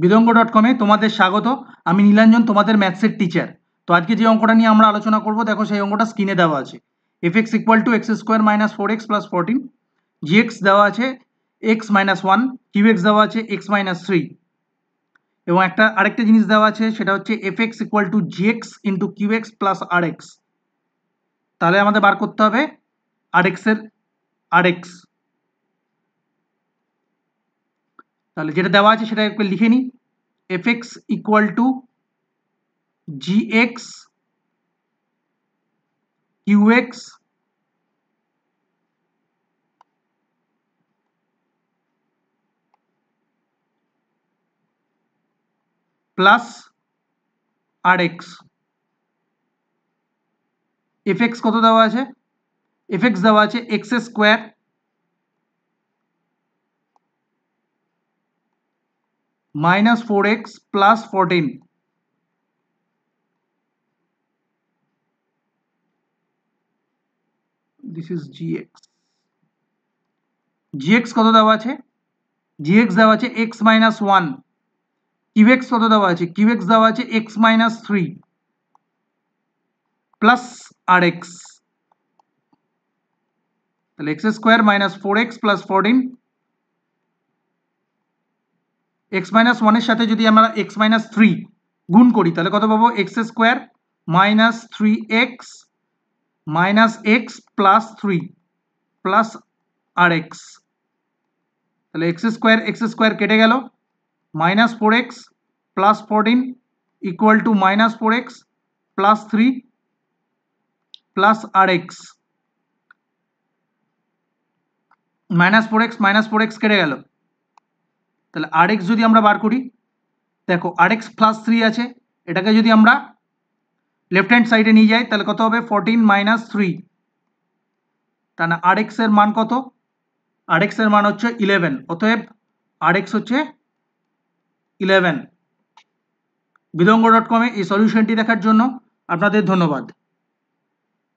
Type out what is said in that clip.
বিদঙ্গ.com-এ তোমাদের স্বাগত। আমি নীলাঞ্জন, তোমাদের ম্যাথসের টিচার। তো আজকে যে অঙ্কটা নিয়ে আমরা আলোচনা করব, দেখো সেই অঙ্কটা স্ক্রিনে দেওয়া আছে। fx equal to x square minus 4x plus 14, gx দেওয়া আছে x মাইনাস 1, qx দেওয়া আছে x মাইনাস 3, এবং আরেকটা জিনিস দেওয়া আছে, সেটা হচ্ছে fx equal to gx into qx plus rx। তাহলে আমাদের বার করতে হবে rx এর rx। তাহলে যেটা দেওয়া আছে সেটা একবার লিখে নিই। fx equal to gx qx plus rx। fx কত দেওয়া আছে? fx দেওয়া আছে x square minus 4x plus 14, this is gx। gx কত দেওয়া আছে? gx দেওয়া আছে x minus 1, qx কত দেওয়া আছে? qx দেওয়া আছে x minus 3 plus rx। তাহলে x square minus 4x plus 14, x minus 1 এর সাথে যদি আমরা x minus 3 গুণ করি তাহলে কত পাবো? x square minus 3x minus x plus 3 plus rx। তাহলে x স্কোয়ার কেটে গেল, minus 4x plus 14 equal to minus 4x plus 3 plus rx। Minus 4x কেটে গেল। তাহলে rx যদি আমরা বার করি, দেখো rx প্লাস 3 আছে, এটাকে যদি আমরা লেফট হ্যান্ড সাইডে নিয়ে যাই তাহলে কত হবে? 14 মাইনাস 3। তাহলে rx এর মান কত? rx এর মান হচ্ছে 11। অতএব rx হচ্ছে 11। বিদঙ্গ.com-এ এই সলিউশনটি দেখার জন্য আপনাদের ধন্যবাদ।